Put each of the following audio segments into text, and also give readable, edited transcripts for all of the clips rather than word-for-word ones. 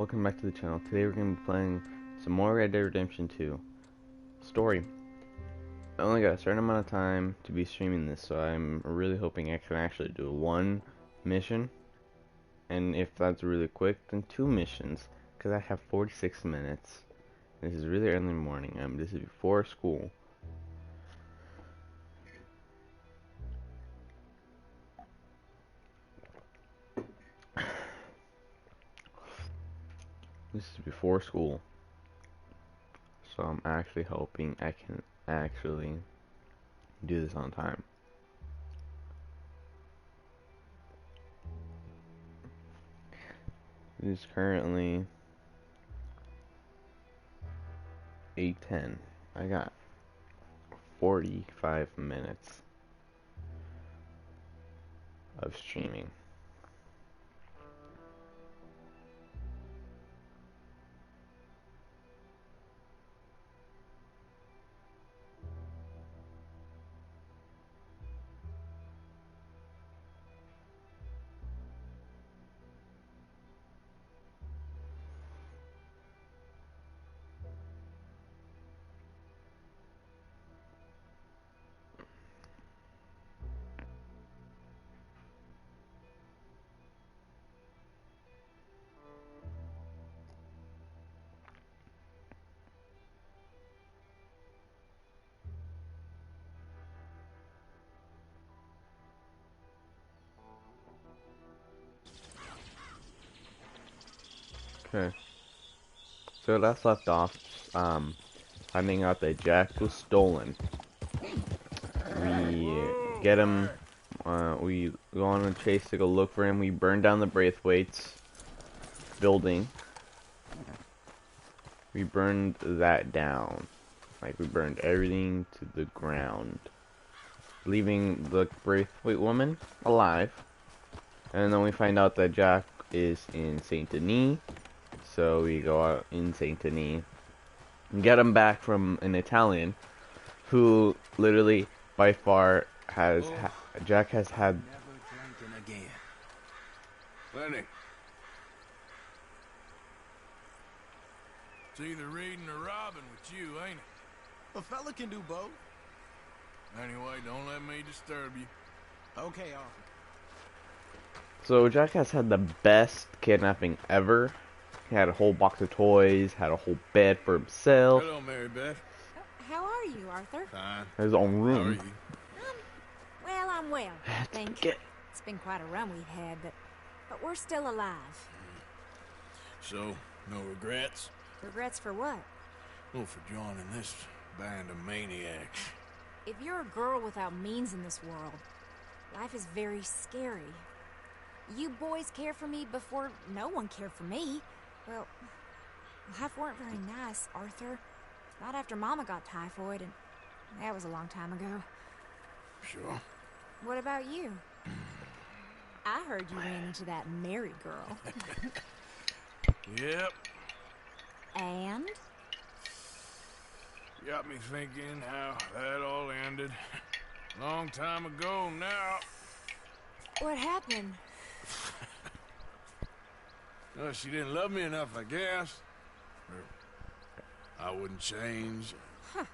Welcome back to the channel. Today we're going to be playing some more Red Dead Redemption 2 story. I only got a certain amount of time to be streaming this, so I'm really hoping I can actually do one mission, and if that's really quick, then two missions, because I have 46 minutes. This is really early in the morning. This is before school. This is before school, so I'm actually hoping I can actually do this on time. It is currently 8:10. I got 45 minutes of streaming. Okay. So that's left off, finding out that Jack was stolen. We get him, we go on a chase to go look for him. We burn down the Braithwaite's building. We burned that down. Like, we burned everything to the ground, leaving the Braithwaite woman alive. And then we find out that Jack is in Saint Denis. So we go out in Saint Denis and get him back from an Italian who literally by far has Jack has had. Never drinking again. Lenny. It's either reading or robbing with you, ain't it? A fella can do both. Anyway, don't let me disturb you. Okay, Arthur. So Jack has had the best kidnapping ever. He had a whole box of toys, had a whole bed for himself, Hello, Mary Beth. How are you, Arthur? Fine. his own How are room. you? Well, I'm well, I think. Get- It's been quite a run we've had, but we're still alive. So, no regrets? Regrets for what? Oh, for joining this band of maniacs. If you're a girl without means in this world, life is very scary. You boys cared for me before no one cared for me. Well, life weren't very nice, Arthur. Not after Mama got typhoid, and that was a long time ago. Sure. What about you? I heard you ran into that Mary girl. Yep. And? Got me thinking how that all ended. Long time ago now. What happened? Well, she didn't love me enough, I guess. Or I wouldn't change. Huh.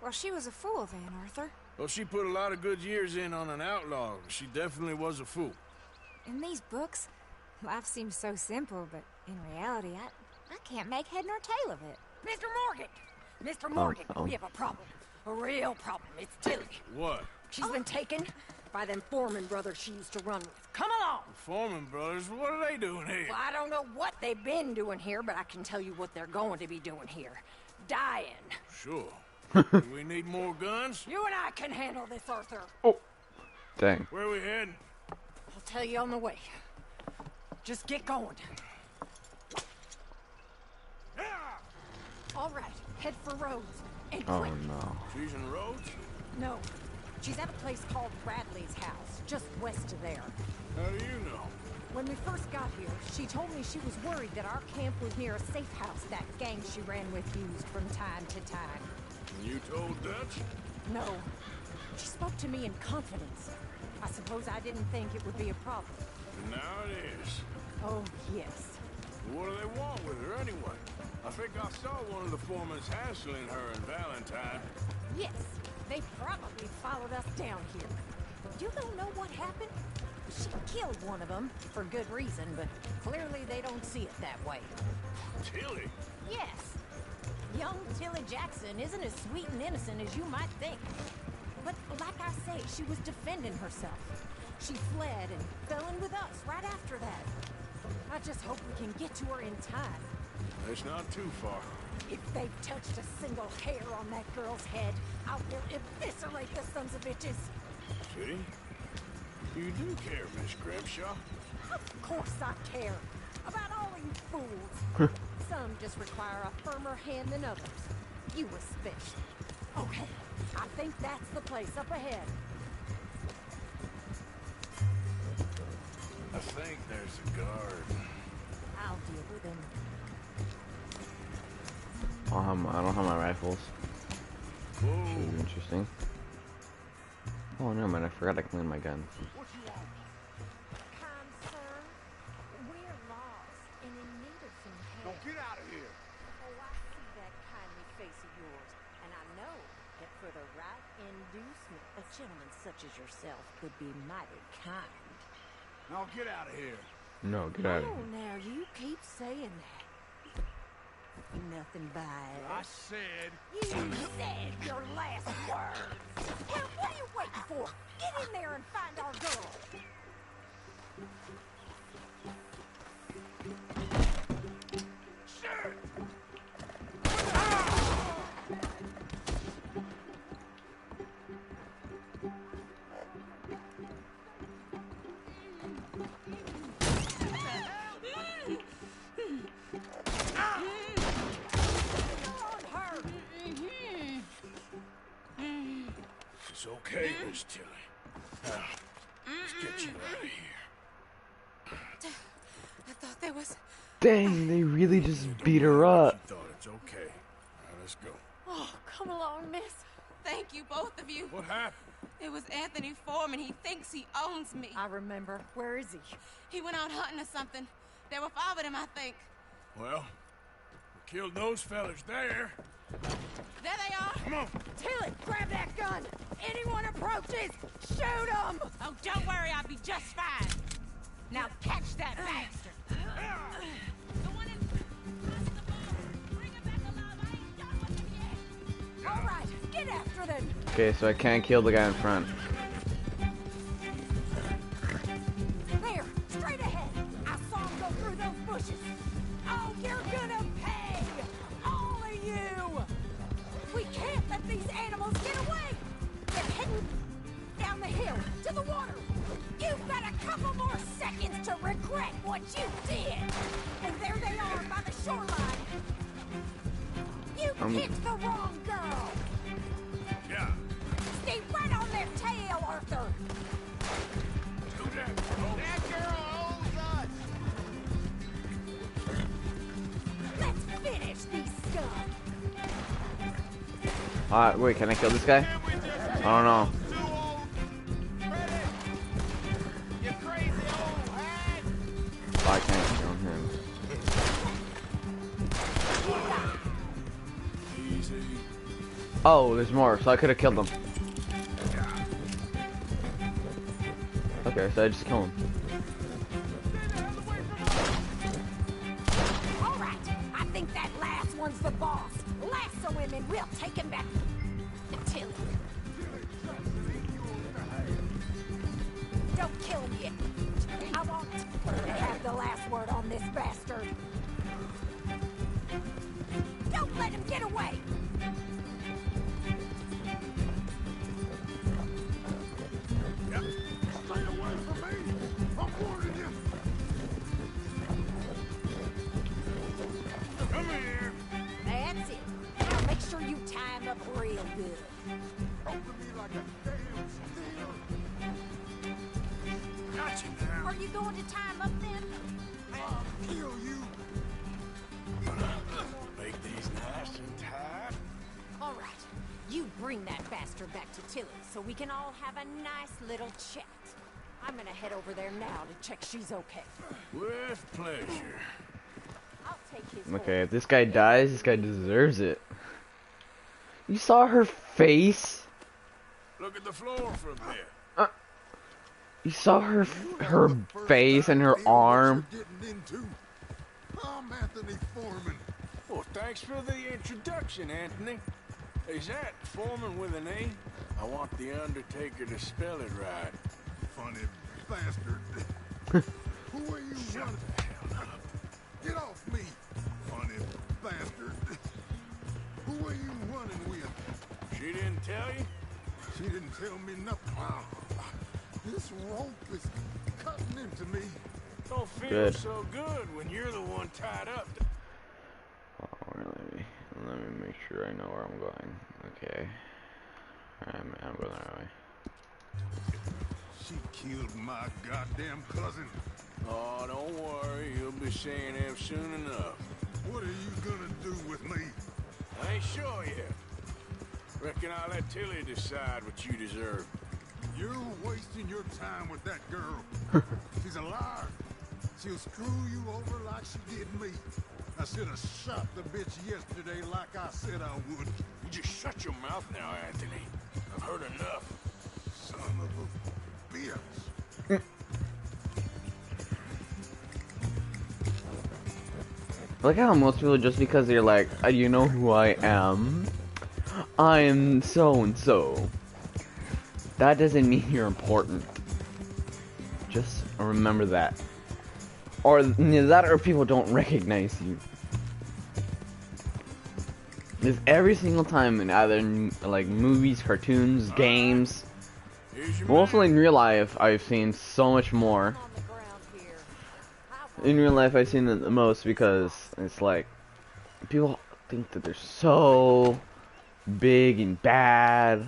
Well, she was a fool then, Arthur. Well, she put a lot of good years in on an outlaw. She definitely was a fool. In these books, life seems so simple, but in reality, I can't make head nor tail of it. Mr. Morgan! Mr. Morgan, oh. we have a problem. A real problem. It's Tilly. What? She's been taken by them Foreman brothers she used to run with. Come along! Foreman brothers, what are they doing here? Well, I don't know what they've been doing here, but I can tell you what they're going to be doing here. Dying. Sure. Do we need more guns? You and I can handle this, Arthur. Oh, dang. Where are we heading? I'll tell you on the way. Just get going. All right, head for Rhodes. And Oh quick. no. She's in Rhodes? No, she's at a place called Bradley's house, just west of there. How do you know? When we first got here, she told me she was worried that our camp was near a safe house that gang she ran with used from time to time. And you told Dutch? No, she spoke to me in confidence. I suppose I didn't think it would be a problem. And now it is. Oh, yes. What do they want with her anyway? I think I saw one of the foremans hassling her and Valentine. Yes, they probably followed us down here. You don't know what happened? She killed one of them, for good reason, but clearly they don't see it that way. Tilly? Yes. Young Tilly Jackson isn't as sweet and innocent as you might think. But like I say, she was defending herself. She fled and fell in with us right after that. I just hope we can get to her in time. It's not too far. If they've touched a single hair on that girl's head, I will eviscerate the sons of bitches. See? You do care, Miss Grimshaw. Of course I care. About all you fools. Some just require a firmer hand than others. You especially. Okay, I think that's the place up ahead. I think there's a guard. I'll deal with him. I don't have my rifles. Whoa. Should be interesting. Oh, never mind. I forgot to clean my gun. What you want? Kind sir, we're lost and in need of some help. Don't get out of here. Oh, I see that kindly face of yours, and I know that for the right inducement, a gentleman such as yourself could be mighty kind. Now get out of here. No, get out of Oh, here. now you keep saying that. Nothing by it. I said. You said your last words. Well, what are you waiting for? Get in there and find our girl. Shit! It's okay, Miss Tilly. Now, let's get you out of here. I thought there was... Dang, they really just beat her She up. thought it's okay. Now let's go. Oh, come along, miss. Thank you, both of you. What happened? It was Anthony Foreman. He thinks he owns me. I remember. Where is he? He went out hunting or something. There were 5 of them, I think. Well, we killed those fellas there. There they are. Come on. Tilly, grab that gun. Anyone approaches, shoot them. Oh, don't worry. I'll be just fine. Now catch that bastard. The one in front of the boat. Bring him back alive. I ain't done with him yet. All right, get after them. Okay, so I can't kill the guy in front. There, straight ahead. I saw him go through those bushes. Oh, you're gonna pay! All of you! We can't let these animals get away! They're heading down the hill, to the water! You've got a couple more seconds to regret what you did! And there they are by the shoreline! You picked the wrong girl! Yeah. Stay right on their tail, Arthur! Do that. Oh. That girl owes us. Let's finish these scum! Wait, can I kill this guy? I don't know. Too old. Credit. You crazy old hag. Oh, I can't kill him. Easy. Oh, there's more, so I could have killed him. Okay, so I just kill him. All right, I think that last one's the boss. Lasso him and we'll take him back to Tilly. Don't kill him yet. I want to have the last word on this bastard. Don't let him get away. Yep. Stay away from me. I'm warning you. Come here. That's it. Now make sure you tie him up real good. Open me like a damn steer. Gotcha now. Are you going to tie him up then? I'll kill you. Make these nice and tight. All right. You bring that bastard back to Tilly so we can all have a nice little chat. I'm gonna head over there now to check she's okay. With pleasure. take his Okay, if horse. this guy dies, this guy deserves it. You saw her face? Look at the floor from there. You saw her face and her arm? I'm Anthony Foreman. Well, thanks for the introduction, Anthony. Is that Foreman with an E? I want the Undertaker to spell it right. Funny bastard. Who are you Shut running? the hell up. Get off me, funny bastard. Who are you running with? She didn't tell you? She didn't tell me nothing. This rope is cutting into me. Don't feel Good. so good when you're the one tied up. Oh, let me make sure I know where I'm going. Okay. I'm going that way. She killed my goddamn cousin. Oh, don't worry. You'll be seeing him soon enough. What are you gonna do with me? I ain't sure yet. Reckon I'll let Tilly decide what you deserve. You're wasting your time with that girl. She's a liar. She'll screw you over like she did me. I should have shot the bitch yesterday like I said I would. You just shut your mouth now, Anthony. I've heard enough. Son of a bitch. I like how most people, just because they're like, you know who I am? I am so and so. That doesn't mean you're important. Just remember that. Or that, or people don't recognize you. Because every single time in either like movies, cartoons, games, Here's your mostly man. in real life, I've seen so much more. On the ground here. In real life, I've seen it the most because it's like people think that they're so big and bad,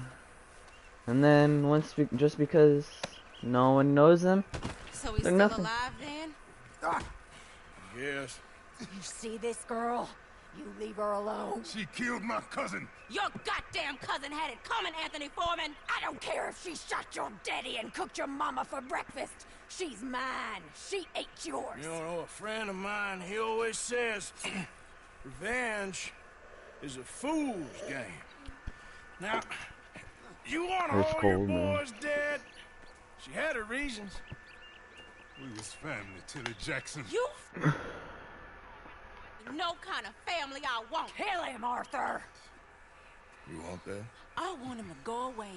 and then just because no one knows them, So he's They're still nothing. alive then? Yes. You see this girl? You leave her alone. She killed my cousin. Your goddamn cousin had it coming, Anthony Foreman. I don't care if she shot your daddy and cooked your mama for breakfast. She's mine. She ate yours. You know, a friend of mine, he always says, revenge is a fool's game. Now, you want It's all your cold, man. boys dead? She had her reasons. We was family, Tilly Jackson. You no kind of family I want. Kill him, Arthur. You want that? I want him to go away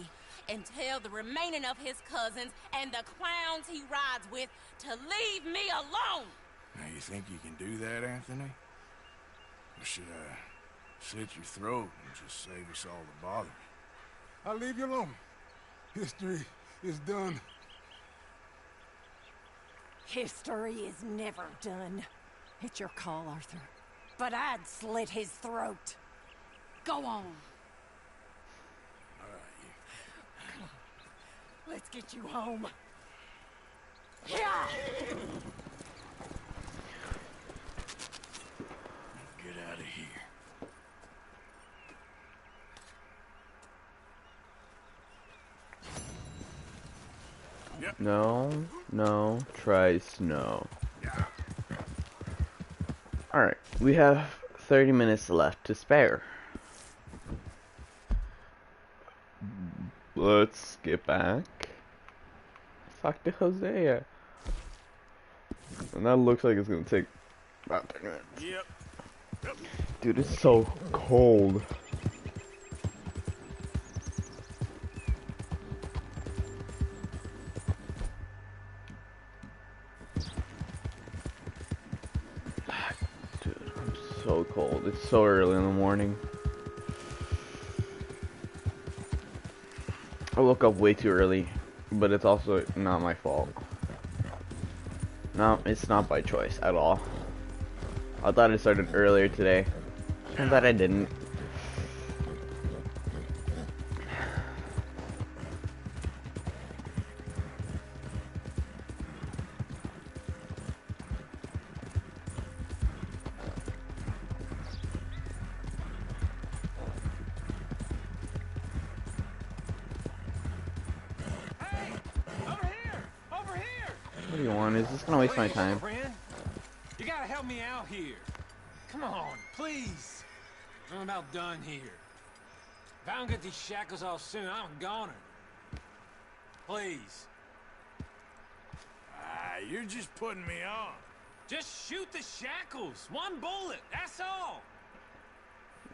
and tell the remaining of his cousins and the clowns he rides with to leave me alone. Now, you think you can do that, Anthony? Or should I slit your throat and just save us all the bother? I'll leave you alone. History is done. History is never done. It's your call, Arthur. But I'd slit his throat. Go on. All right, Let's get you home. Yeah. get out of here. no, try snow. Alright, we have 30 minutes left to spare. Let's get back. Talk to Hosea. And that looks like it's gonna take about 30 minutes. Yep. Dude, it's so cold. Dude, I'm so cold. It's so early in the morning. I woke up way too early, but it's also not my fault. No, it's not by choice at all. I thought it started earlier today. Turns out I didn't. Hey! Over here! Over here! What do you want? Is this gonna waste my Wait, time? friend. You gotta help me out here. Come on, please. I'm about done here. If I don't get these shackles off soon, I'm a goner. Please. You're just putting me on. Just shoot the shackles. One bullet, that's all.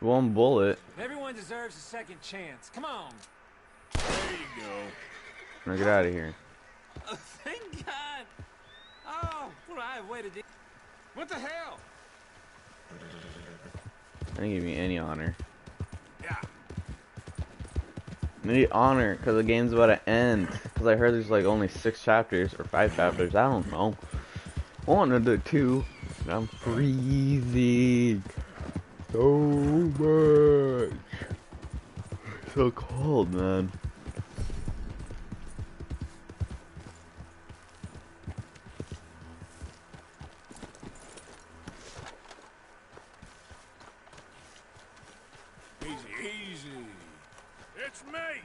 One bullet. Everyone deserves a second chance. Come on. There you go. Now get out of here. Oh, thank God. Oh, what I have waited. What the hell? I didn't give me any honor. Yeah. I need honor because the game's about to end. Because I heard there's like only 6 chapters or 5 chapters. I don't know. I wanted to do 2. And I'm freezing so much. So cold, man. Easy, easy. It's me.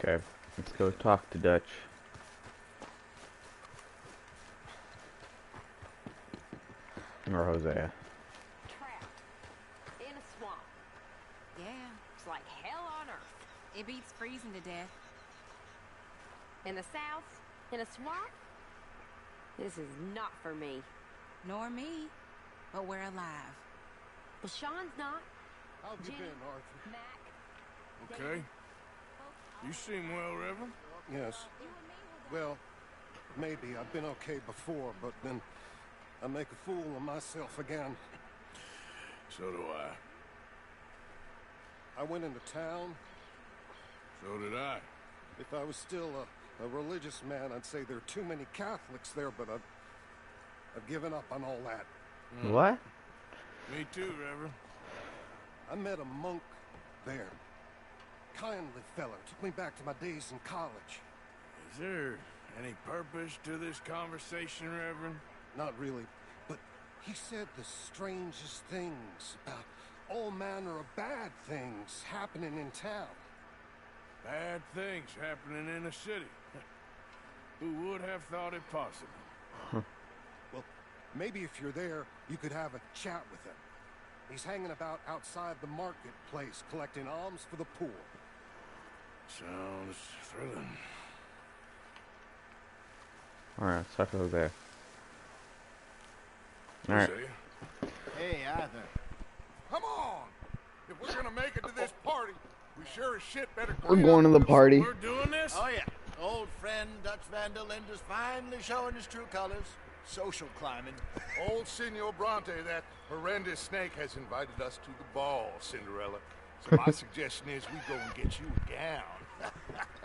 Okay, let's go talk to Dutch. Or Hosea. Trapped in a swamp. Yeah, It's like hell on earth. it beats freezing to death. In the south, in a swamp. This is not for me. Nor me, but we're alive. Well, Sean's not. How've you Jenny, been, Arthur? Mac. Okay. You seem well, Reverend. Yes. Well, maybe. I've been okay before, but then I make a fool of myself again. So do I. I went into town. So did I. If I was still a religious man, I'd say there are too many Catholics there, but I've given up on all that. What? Me too, Reverend. I met a monk there. Kindly fella, took me back to my days in college. Is there any purpose to this conversation, Reverend? Not really, but he said the strangest things about all manner of bad things happening in town. Bad things happening in a city. Who would have thought it possible? Well, maybe if you're there, you could have a chat with him. He's hanging about outside the marketplace collecting alms for the poor. Sounds thrilling. Alright, let's talk to Hosea. Alright. Hosea? Hey, Arthur. Come on! If we're gonna make it to this party, we sure as shit better We're going to the party. We're doing this? Oh, yeah. Old friend Dutch Van der Linde is finally showing his true colors. Social climbing. Old Senor Bronte, that horrendous snake, has invited us to the ball, Cinderella. So my suggestion is we go and get you a gown.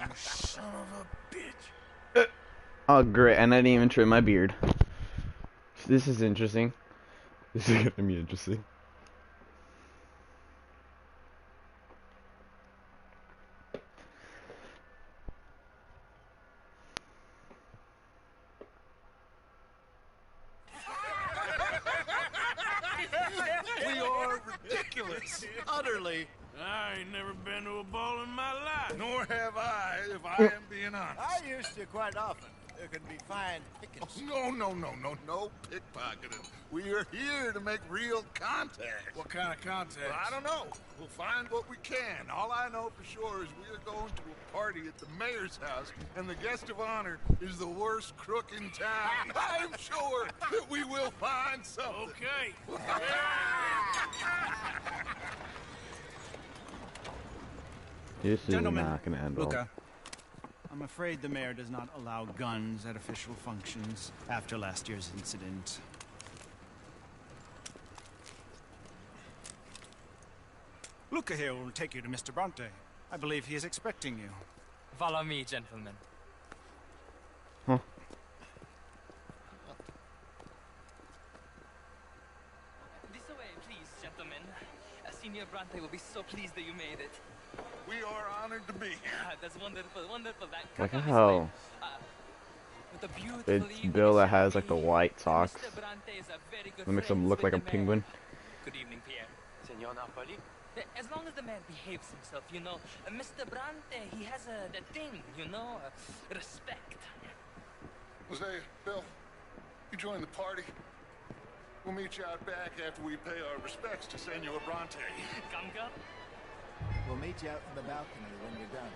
You son of a bitch. Oh, great. And I didn't even trim my beard. This is interesting. This is gonna be interesting. We are ridiculous. Utterly. I ain't never been to a ball in my life. Nor have I, if I am being honest. I used to quite often. There can be fine pickings. No pickpocketing. We are here to make real contact. What kind of contact? Well, I don't know. We'll find what we can. All I know for sure is we are going to a party at the mayor's house, and the guest of honor is the worst crook in town. I'm sure that we will find something. Okay. This is Gentlemen, not gonna end well. Luca, I'm afraid the mayor does not allow guns at official functions after last year's incident. Luca here will take you to Mr. Bronte. I believe he is expecting you. Follow me, gentlemen. Huh. This way, please, gentlemen. Senior Bronte will be so pleased that you made it. We are honored to be here. That's wonderful, wonderful. That Like couple is how with a beautiful it's evening Bill that is has like the me. white socks. Mr. Bronte is a very good That makes him friends look with like a the mayor. penguin. Good evening, Pierre. Senor Napoli? As long as the man behaves himself, you know. Mr. Bronte, he has that thing, you know, respect. Jose, Bill, you join the party. We'll meet you out back after we pay our respects to Senor Bronte. Come, come. We'll meet you out in the balcony when you're done.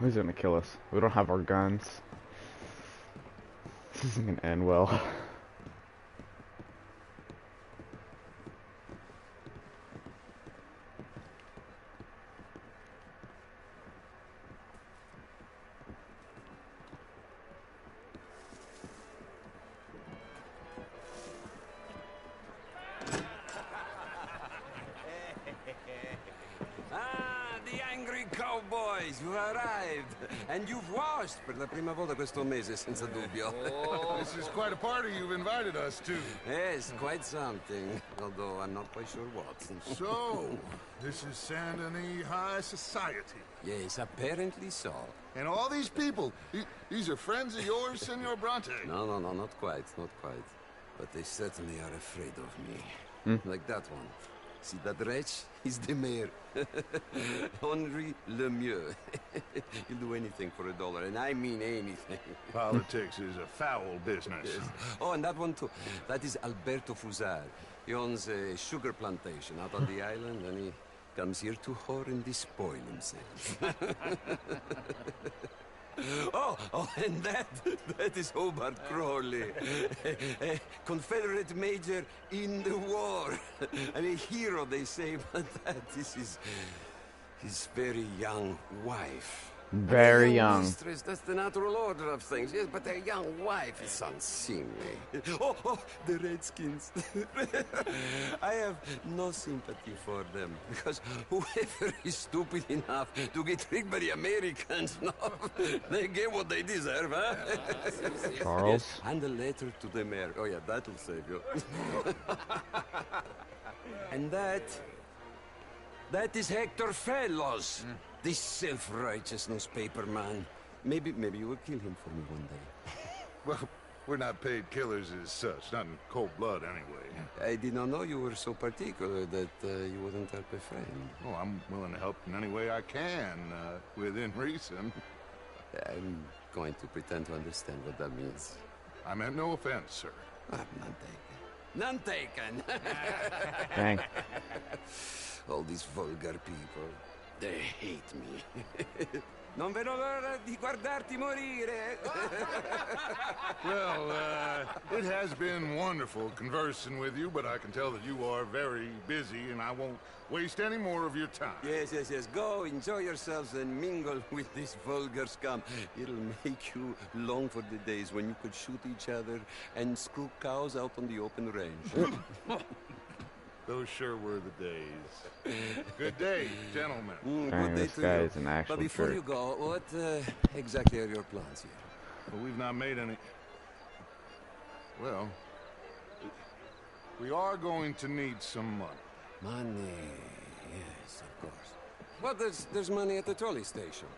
Who's gonna kill us? We don't have our guns. This isn't gonna end well. The angry cowboys, you arrived. And you've washed per la prima volta questo mese, senza dubbio. This is quite a party you've invited us to. Yes, quite something. Although I'm not quite sure what. So, this is Saint Denis High Society. Yes, apparently so. And all these people, these are friends of yours, Senor Bronte? No, not quite, not quite. But they certainly are afraid of me. Like that one. See that wretch? He's the mayor. Henri Lemieux. He'll do anything for $1, and I mean anything. Politics is a foul business. Yes. Oh, and that one too. That is Alberto Fusar. He owns a sugar plantation out on the island, and he comes here to whore and despoil himself. Oh, and that is Hobart Crawley, a Confederate major in the war. I mean, hero, they say, but that is his very young wife. Very young. Mistress, that's the natural order of things, yes, but a young wife is unseemly. Oh, the Redskins. I have no sympathy for them, because whoever is stupid enough to get tricked by the Americans, no, they get what they deserve, huh? Charles? Yes, and a letter to the mayor. Oh, yeah, that'll save you. And that is Hector Fellows. This self-righteous newspaper man. Maybe you will kill him for me one day. Well, we're not paid killers as such, not in cold blood anyway. I did not know you were so particular that you wouldn't help a friend. Oh, I'm willing to help in any way I can, within reason. I'm going to pretend to understand what that means. I meant no offense, sir. None taken. Dang. All these vulgar people, they hate me. Non vedo l'ora di guardarti morire. Well, it has been wonderful conversing with you, but I can tell that you are very busy, and I won't waste any more of your time. Yes. Go, enjoy yourselves, and mingle with this vulgar scum. It'll make you long for the days when you could shoot each other and screw cows out on the open range. Those sure were the days. Good day, gentlemen. Dang, Good day this to guy you. is an actual But before jerk. you go, what exactly are your plans here? Well, we've not made any... Well, we are going to need some money. Money, yes, of course. Well, there's money at the trolley station.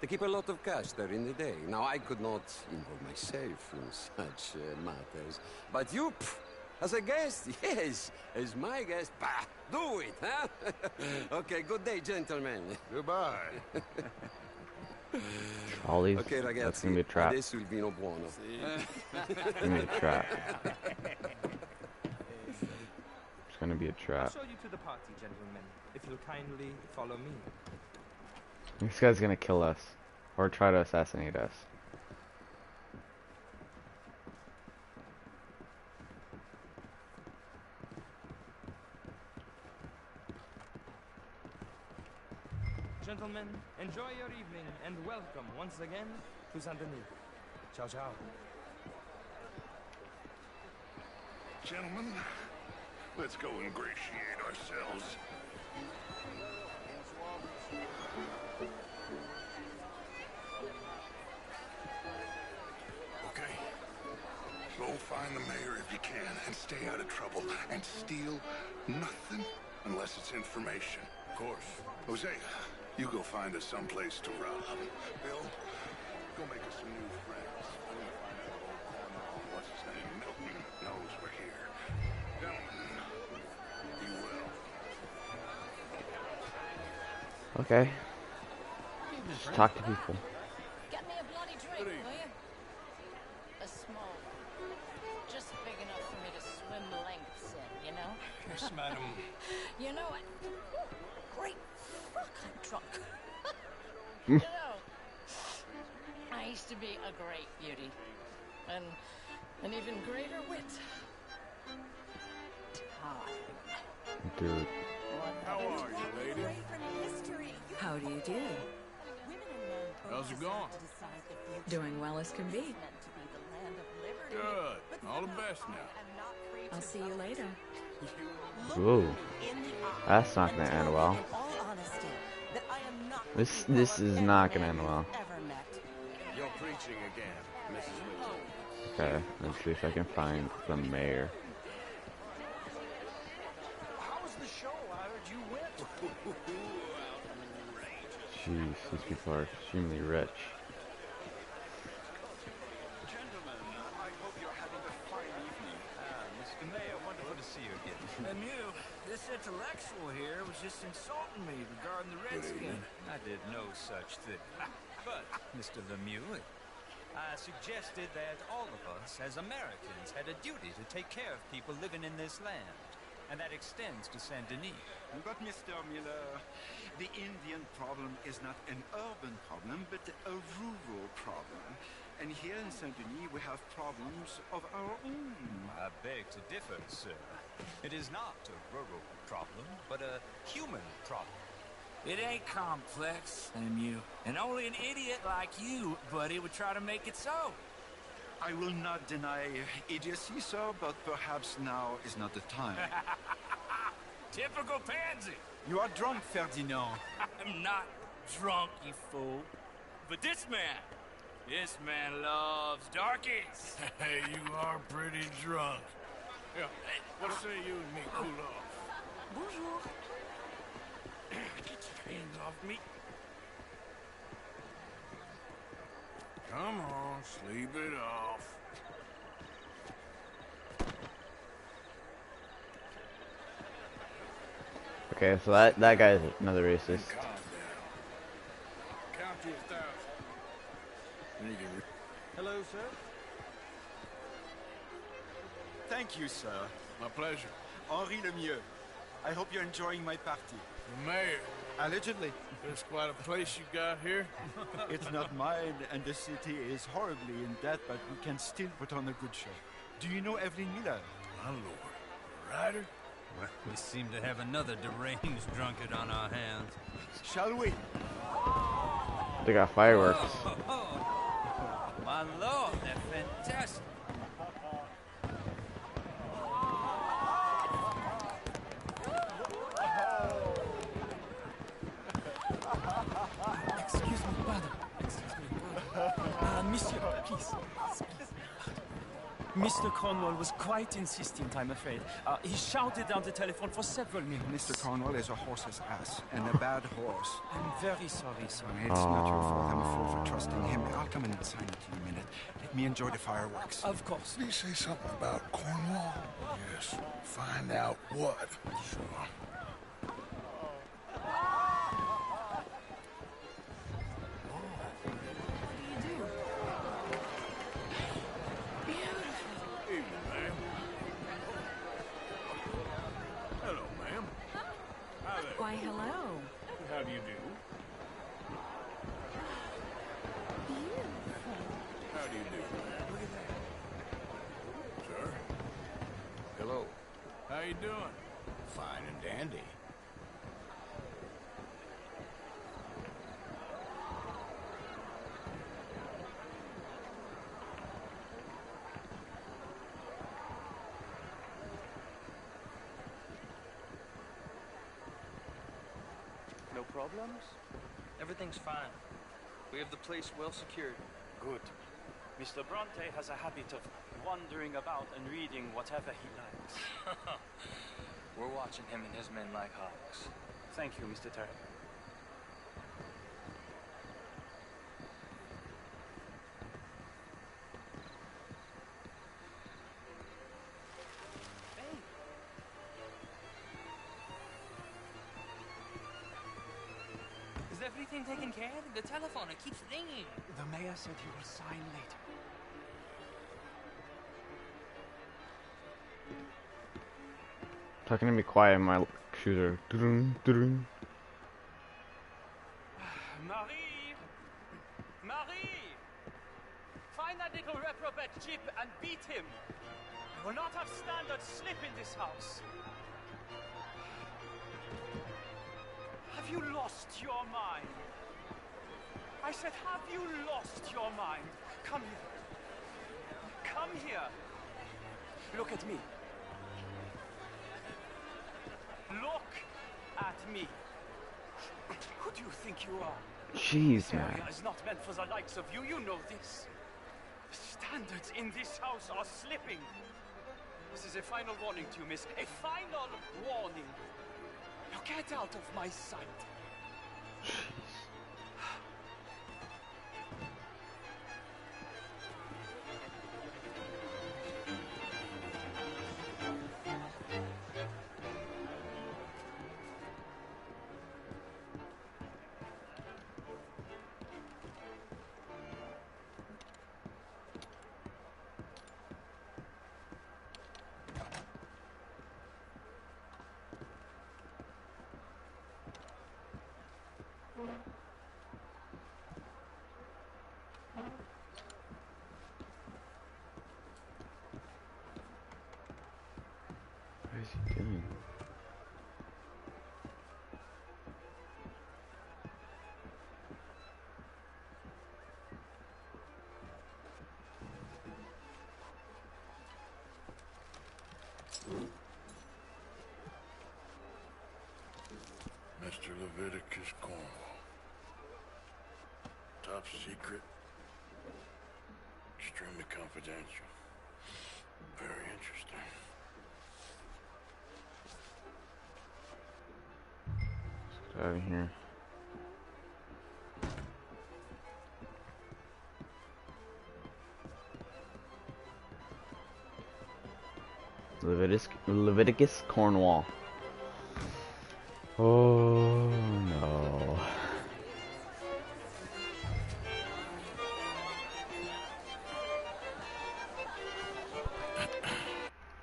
They keep a lot of cash there in the day. Now, I could not involve myself in such matters. But you, as a guest, yes, as my guest, bah, do it, huh? Okay, good day, gentlemen. Goodbye. Ollie's, Okay, ragazzi, that's gonna be a trap. adesso il vino buono. It's gonna be a trap. It's gonna be a I'll trap. show you to the party, gentlemen, if you'll kindly follow me. This guy's gonna kill us. Or try to assassinate us. Gentlemen, enjoy your evening and welcome once again to Saint Denis. Ciao, ciao. Gentlemen, let's go ingratiate ourselves. Okay. Go find the mayor if you can and stay out of trouble and steal nothing Unless it's information. Of course. Hosea, you go find us someplace to rob. Bill, go make us some new friends. I'm gonna find out if old Cornwall, what's his name, Milton, knows we're here. Gentlemen, be well. Okay. Just talk to people. Get me a bloody drink, will you? A small. Just big enough for me to swim lengths in, you know? Yes, madam. You know what? Great fuck, I'm drunk. You know, I used to be a great beauty. And an even greater wit. Time. Dude. How are you, lady? How do you do? How's it going? Doing well as can be. Good. All the best now. I'll see you later. Whoa. That's not gonna end well. This is not gonna end well. You're preaching again, Mrs. Wilson. Okay, let's see if I can find the mayor. How was the show? I heard you went. Jeez, these people are extremely rich. Gentlemen, I hope you're having a fine evening. Mr. Mayor, wonderful to see you again. And you, this intellectual here was just insulting me regarding the Redskin. I did no such thing. But, Mr. Lemieux, I suggested that all of us, as Americans, had a duty to take care of people living in this land. And that extends to Saint-Denis. But, Mr. Miller, the Indian problem is not an urban problem, but a rural problem. And here in Saint-Denis, we have problems of our own. I beg to differ, sir. It is not a rural problem, but a human problem. It ain't complex, Lemieux. And only an idiot like you, buddy, would try to make it so. I will not deny idiocy, sir, but perhaps now is not the time. Typical pansy. You are drunk, Ferdinand. I'm not drunk, you fool. But this man loves darkies. Hey, you are pretty drunk. Yeah, hey, what say you and me cool off? Bonjour. Get your hands off me. Come on, sleep it off. Okay, so that guy's another racist. Calm down. Count to 1,000. Then you can Hello, sir. Thank you, sir. My pleasure. Henri Lemieux. I hope you're enjoying my party. The mayor. Allegedly. There's quite a place you got here. It's not mine, and the city is horribly in debt, but we can still put on a good show. Do you know Evelyn Miller? My lord. Ryder? Well, we seem to have another deranged drunkard on our hands. Shall we? They got fireworks. Oh, my lord, they're fantastic. Excuse me, brother. Excuse me. Monsieur, please. Mr. Cornwall was quite insistent, I'm afraid. He shouted down the telephone for several minutes. Mr. Cornwall is a horse's ass, and a bad horse. I'm very sorry, sir. It's not your fault. I'm a fool for trusting him. I'll come in and sign it in a minute. Let me enjoy the fireworks. Of course. Did he say something about Cornwall? Yes. Find out what. Sure. Why, hello. How do you do? How do you do? Sir? Hello. How you doing? Fine and dandy. No problems? Everything's fine. We have the place well secured. Good. Mr. Bronte has a habit of wandering about and reading whatever he likes. We're watching him and his men like hawks. Thank you, Mr. Turk. Is everything taken care of? The telephone, it keeps ringing. The mayor said he will sign later. Talking to me quiet, my shooter. Marie! Marie! Find that little reprobate Jip and beat him. I will not have standard slip in this house. Have you lost your mind? I said, have you lost your mind? Come here. Come here. Look at me. Look at me. Who do you think you are? Jeez, This man. area is not meant for the likes of you. You know this. Standards in this house are slipping. This is a final warning to you, miss. A final warning. Now get out of my sight. What is he doing? Mr. Leviticus Cornwall. Top secret. Extremely confidential. Very interesting. Let's get out of here. Leviticus Cornwall. Oh no.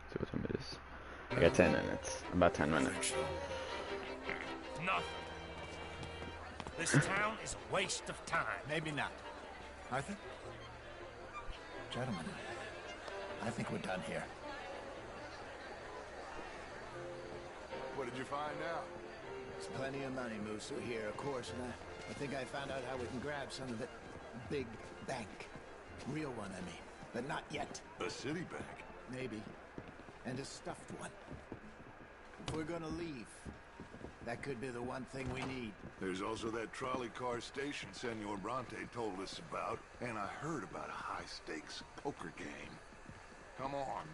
See what time it is. I got 10 minutes. About 10 minutes. Nothing. This town is a waste of time. Maybe not. Arthur? Gentlemen, I think we're done here. What did you find out? There's plenty of money moves through here, of course, and I think I found out how we can grab some of it. Big bank. Real one, I mean. But not yet. A city bank? Maybe. And a stuffed one. If we're gonna leave, that could be the one thing we need. There's also that trolley car station Senor Bronte told us about, and I heard about a high-stakes poker game. Come on.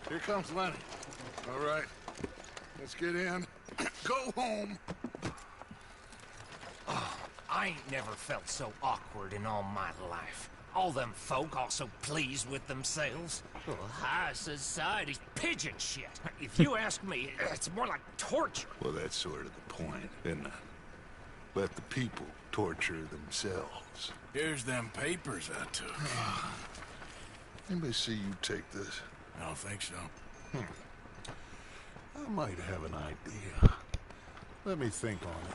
Here comes Lenny. All right, let's get in. Go home. I ain't never felt so awkward in all my life. All them folk all so pleased with themselves. Oh, high society's pigeon shit. If you ask me, it's more like torture. Well, that's sort of the point, isn't it? Let the people torture themselves. Here's them papers I took. Anybody see you take this? I don't think so. I might have an idea. Let me think on it.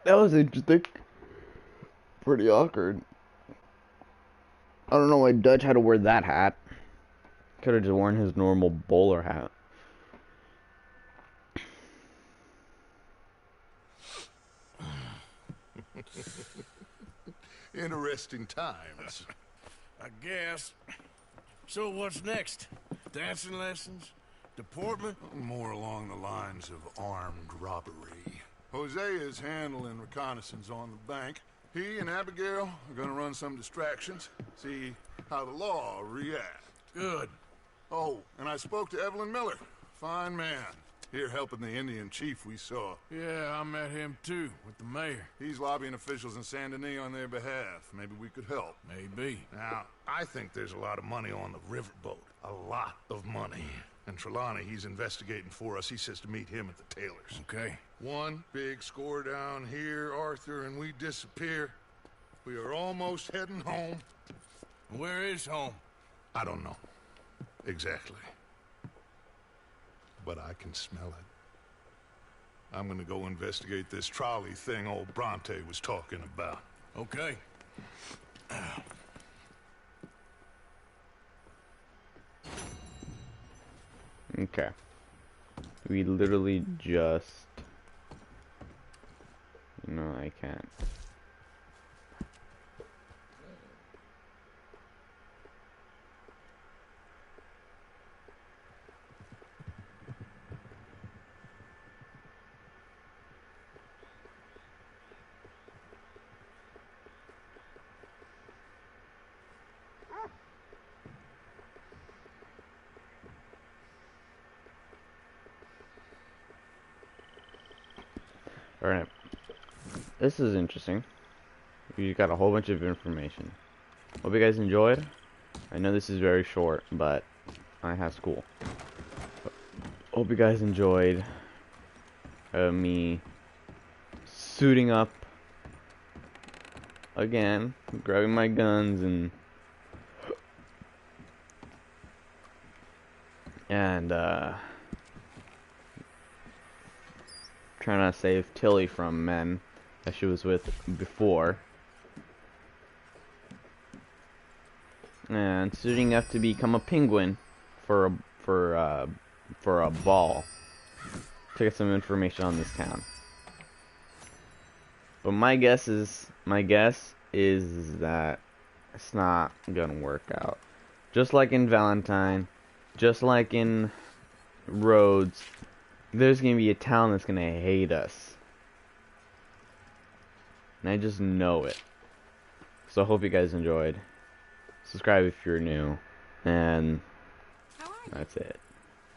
That was interesting. Pretty awkward. I don't know why Dutch had to wear that hat. Could have just worn his normal bowler hat. Interesting times. I guess. So what's next? Dancing lessons? deportment? More along the lines of armed robbery. Hosea is handling reconnaissance on the bank. He and Abigail are gonna run some distractions, see how the law reacts. Good. Oh, and I spoke to Evelyn Miller. Fine man. Here helping the Indian chief we saw. Yeah, I met him too, with the mayor. He's lobbying officials in Saint Denis on their behalf. Maybe we could help. Maybe. Now, I think there's a lot of money on the riverboat. A lot of money. And Trelawney, he's investigating for us. He says to meet him at the Taylors. Okay. One big score down here, Arthur, and we disappear. We are almost heading home. Where is home? I don't know. Exactly. But I can smell it. I'm gonna go investigate this trolley thing old Bronte was talking about. Okay. Okay. We literally just... No, I can't. Alright. This is interesting. We got a whole bunch of information. Hope you guys enjoyed. I know this is very short, but I have school. Hope you guys enjoyed me suiting up again, grabbing my guns and trying to save Tilly from men that she was with before, and suiting up to become a penguin for a ball to get some information on this town. But my guess is that it's not gonna work out. Just like in Valentine, just like in Rhodes, there's gonna be a town that's gonna hate us. And I just know it. So I hope you guys enjoyed. Subscribe if you're new. And that's it.